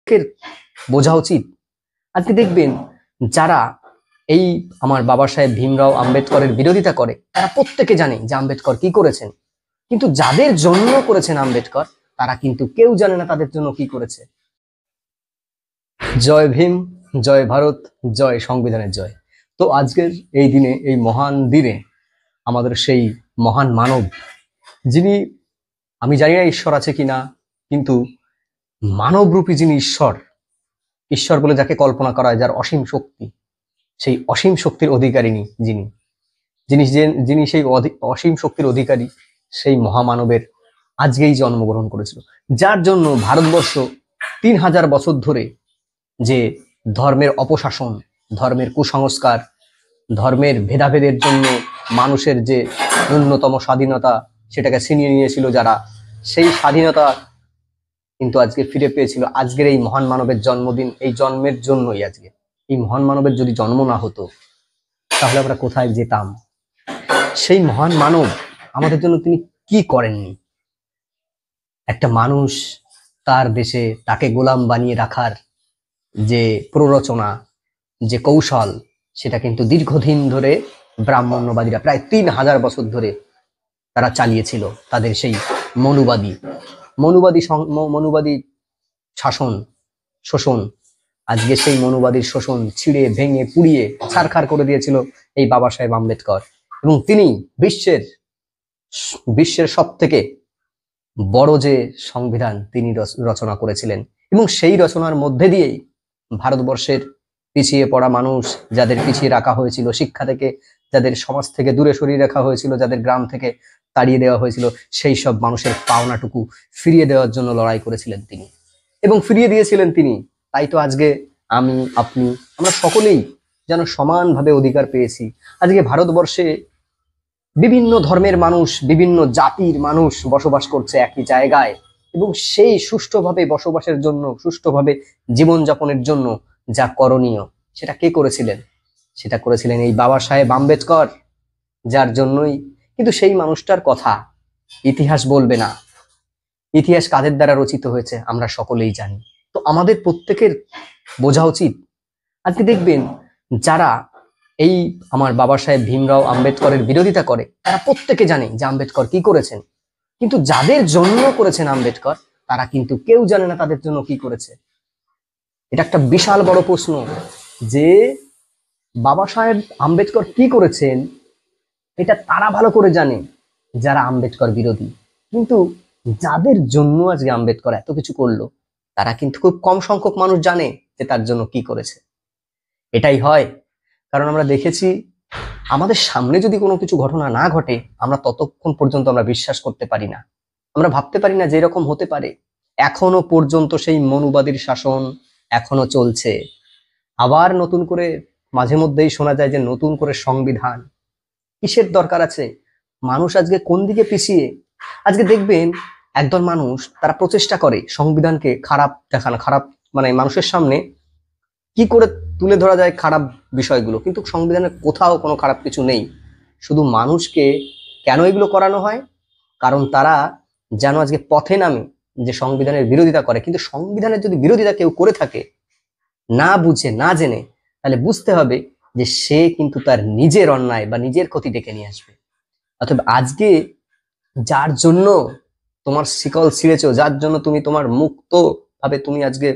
প্রত্যেকের বোঝা উচিত। আজকে দেখবেন যারা এই আমার বাবা সাহেব ভীমরাও আম্বেদকরের বিরোধিতা করে তারা প্রত্যেকে জানে যে আম্বেদকর কি করেছেন, কিন্তু যাদের জন্য করেছেন আম্বেদকর তারা কিন্তু কেউ জানে না তাদের জন্য কি করেছে। জয় ভীম, জয় ভারত, জয় সংবিধানের জয়। তো আজকের এই দিনে, এই মহান দিনে আমাদের সেই মহান মানব, যিনি, আমি জানি না ঈশ্বর আছে কিনা, কিন্তু মানবরূপী যিনি ঈশ্বর, ঈশ্বর বলে যাকে কল্পনা করা হয়, যার অসীম শক্তি, সেই অসীম শক্তির অধিকারিণী যিনি যিনি যিনি সেই অসীম শক্তির অধিকারী, সেই মহামানবের আজকেই জন্মগ্রহণ করেছিল, যার জন্য ভারতবর্ষ 3000 বছর ধরে যে ধর্মের অপশাসন, ধর্মের কুসংস্কার, ধর্মের ভেদাভেদের জন্য মানুষের যে ন্যূনতম স্বাধীনতা সেটাকে ছিনিয়ে নিয়েছিল যারা, সেই স্বাধীনতা কিন্তু আজকে ফিরে পেয়েছিল আজকের এই মহান মানবের জন্মদিন। এই জন্মের জন্যই আজকে এই মহান মানবের যদি জন্ম না হতো তাহলে আমরা কোথায় যেতাম? সেই মহান মানব আমাদের জন্য তিনি কি করেননি? একটা মানুষ তার দেশে তাকে গোলাম বানিয়ে রাখার যে প্ররোচনা, যে কৌশল, সেটা কিন্তু দীর্ঘদিন ধরে ব্রাহ্মণ্যবাদীরা প্রায় 3000 বছর ধরে তারা চালিয়েছিল। তাদের সেই মনুবাদী শাসন, শোষণ, আজকে সেই মনুবাদীর শোষণ ছিঁড়ে ভেঙে পুড়িয়ে ছারখার করে দিয়েছিল এই বাবা সাহেব আম্বেদকর। এবং তিনি বিশ্বের সব থেকে বড় যে সংবিধান তিনি রচনা করেছিলেন, এবং সেই রচনার মধ্যে দিয়েই ভারতবর্ষের পিছিয়ে পড়া মানুষ, যাদের পিছিয়ে রাখা হয়েছিল শিক্ষা থেকে, যাদের সমাজ থেকে দূরে সরিয়ে রাখা হয়েছিল, যাদের গ্রাম থেকে তাড়িয়ে দেওয়া হয়েছিল, সেই সব মানুষের পাওনাটুকু ফিরিয়ে দেওয়ার জন্য লড়াই করেছিলেন তিনি, এবং ফিরিয়ে দিয়েছিলেন তিনি। তাই তো আজকে আমি, আপনি, আমরা সকলেই যেন সমানভাবে অধিকার পেয়েছি। আজকে ভারতবর্ষে বিভিন্ন ধর্মের মানুষ, বিভিন্ন জাতির মানুষ বসবাস করছে একই জায়গায়, এবং সেই সুষ্ঠুভাবে বসবাসের জন্য, সুষ্ঠুভাবে জীবনযাপনের জন্য যা করণীয় সেটা কে করেছিলেন? সেটা করেছিলেন এই বাবা সাহেব আম্বেদকর, যার জন্যই কিন্তু সেই মানুষটার কথা ইতিহাস বলবে না। ইতিহাস কাদের দ্বারা রচিত হয়েছে আমরা সকলেই জানি। তো আমাদের প্রত্যেকের বোঝা উচিত। আজকে দেখবেন যারা এই আমার বাবা সাহেব ভীমরাও আম্বেদকরের বিরোধিতা করে তারা প্রত্যেকে জানে যে আম্বেদকর কি করেছেন, কিন্তু যাদের জন্য করেছেন আম্বেদকর তারা কিন্তু কেউ জানে না তাদের জন্য কি করেছে। এটা একটা বিশাল বড় প্রশ্ন যে বাবা সাহেব আম্বেদকর কি করেছেন এটা তারা ভালো করে জানে যারা আম্বেদকর বিরোধী, কিন্তু যাদের জন্য আজকে আম্বেদকর এত কিছু করলো তারা কিন্তু খুব কম সংখ্যক মানুষ জানে যে তার জন্য কি করেছে। এটাই হয় কারণ আমরা দেখেছি আমাদের সামনে যদি কোনো কিছু ঘটনা না ঘটে আমরা ততক্ষণ পর্যন্ত আমরা বিশ্বাস করতে পারি না, আমরা ভাবতে পারি না যে এরকম হতে পারে। এখনো পর্যন্ত সেই মনুবাদীর শাসন এখনো চলছে। আবার নতুন করে মাঝে মধ্যেই শোনা যায় যে নতুন করে সংবিধান। কিসের দরকার আছে? মানুষ আজকে কোন দিকে পিছিয়ে? আজকে দেখবেন একদল মানুষ তারা প্রচেষ্টা করে সংবিধানকে খারাপ দেখানো, খারাপ মানে মানুষের সামনে কি করে তুলে ধরা যায় খারাপ বিষয়গুলো, কিন্তু সংবিধানের কোথাও কোনো খারাপ কিছু নেই। শুধু মানুষকে কেন এগুলো করানো হয়? কারণ তারা যেন আজকে পথে নামে, যে সংবিধানের বিরোধিতা করে। কিন্তু সংবিধানের যদি বিরোধিতা কেউ করে থাকে না বুঝে না জেনে, তাহলে বুঝতে হবে যে সে কিন্তু তার নিজের অন্যায় বা নিজের ক্ষতি ডেকে নিয়ে আসবে। অথবা আজকে যার জন্য তোমার শিকল ছিঁড়েছো, যার জন্য তুমি তোমার মুক্ত ভাবে তুমি আজকে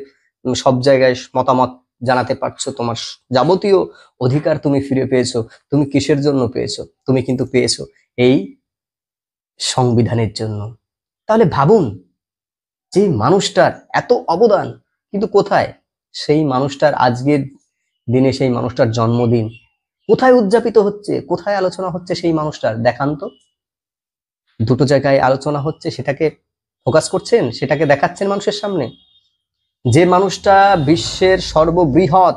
সব জায়গায় মতামত জানাতে পারছো, তোমার যাবতীয় অধিকার তুমি ফিরে পেয়েছো, তুমি কিসের জন্য পেয়েছো? তুমি কিন্তু পেয়েছো এই সংবিধানের জন্য। তাহলে ভাবুন যে মানুষটার এত অবদান, কিন্তু কোথায় সেই মানুষটার আজকের দিনে সেই মানুষটার জন্মদিন কোথায় উদযাপিত হচ্ছে, কোথায় আলোচনা হচ্ছে সেই মানুষটার? দেখান তো। দুটো জায়গায় আলোচনা হচ্ছে, সেটাকে ফোকাস করছেন, সেটাকে দেখাচ্ছেন মানুষের সামনে। যে মানুষটা বিশ্বের সর্ববৃহৎ,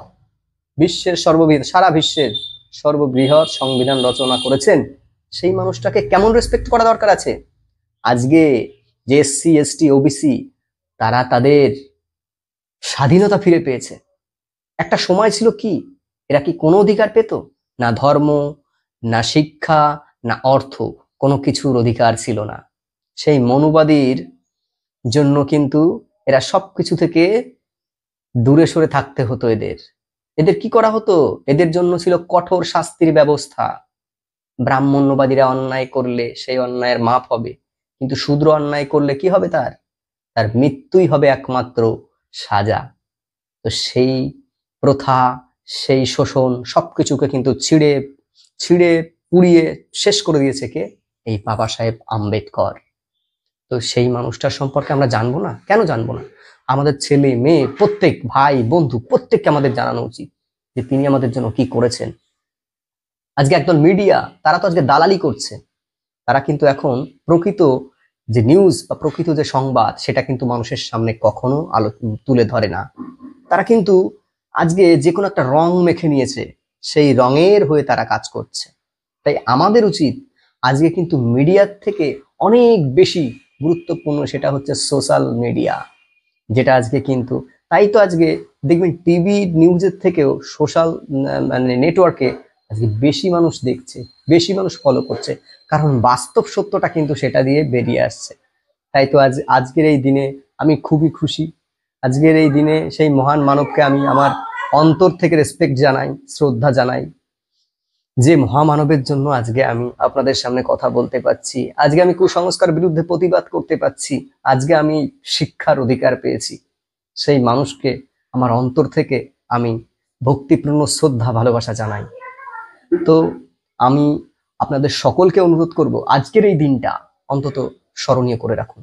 সারা বিশ্বের সর্ববৃহৎ সংবিধান রচনা করেছেন, সেই মানুষটাকে কেমন রেসপেক্ট করা দরকার আছে? আজকে যে এসসি এসটি ওবিসি তারা তাদের স্বাধীনতা ফিরে পেয়েছে। একটা সময় ছিল কি এরা কি কোনো অধিকার পেত না? ধর্ম, না শিক্ষা, না অর্থ, কোনো কিছুর অধিকার ছিল না। সেই মনুবাদীর জন্য কিন্তু এরা সবকিছু থেকে দূরে সরে থাকতে হতো এদের। এদের কি করা হতো? এদের জন্য ছিল কঠোর শাস্তির ব্যবস্থা। ব্রাহ্মণ্যবাদীরা অন্যায় করলে সেই অন্যায়ের মাপ হবে, কিন্তু শূদ্র অন্যায় করলে কি হবে? তার তার মৃত্যুই হবে একমাত্র সাজা। তো সেই প্রথা, সেই শোষণ সবকিছুকে কিন্তু ছিঁড়ে ছিঁড়ে পুড়িয়ে শেষ করে দিয়েছে কে? এই বাবা সাহেব আম্বেদকর। তো সেই মানুষটার সম্পর্কে আমরা জানবো না? কেন জানবো না? আমাদের ছেলে মেয়ে প্রত্যেক ভাই বন্ধু প্রত্যেককে আমাদের জানানো উচিত যে তিনি আমাদের জন্য কি করেছেন। আজকে একদল মিডিয়া, তারা তো আজকে দালালি করছে। তারা কিন্তু এখন প্রকৃত যে নিউজ বা প্রকৃত যে সংবাদ সেটা কিন্তু মানুষের সামনে কখনো তুলে ধরে না। তারা কিন্তু আজকে যে কোনো একটা রং মেখে নিয়েছে, সেই রঙের হয়ে তারা কাজ করছে। তাই আমাদের উচিত আজকে কিন্তু মিডিয়ার থেকে অনেক বেশি গুরুত্বপূর্ণ সেটা হচ্ছে সোশ্যাল মিডিয়া, যেটা আজকে কিন্তু, তাই তো আজকে দেখবেন টিভি নিউজের থেকেও সোশ্যাল মানে নেটওয়ার্কে আজকে বেশি মানুষ দেখছে, বেশি মানুষ ফলো করছে, কারণ বাস্তব সত্যটা কিন্তু সেটা দিয়ে বেরিয়ে আসছে। তাই তো আজকের এই দিনে আমি খুবই খুশি। আজকের এই দিনে সেই মহান মানবকে আমি আমার অন্তর থেকে রেসপেক্ট জানাই, শ্রদ্ধা জানাই, যে মহামানবের জন্য আজকে আমি আপনাদের সামনে কথা বলতে পারছি, আজকে আমি কুসংস্কার বিরুদ্ধে প্রতিবাদ করতে পারছি, আজকে আমি শিক্ষার অধিকার পেয়েছি। সেই মানুষকে আমার অন্তর থেকে আমি ভক্তিপূর্ণ শ্রদ্ধা ভালোবাসা জানাই। তো আমি আপনাদের সকলকে অনুরোধ করব আজকের এই দিনটা অন্তত স্মরণীয় করে রাখুন।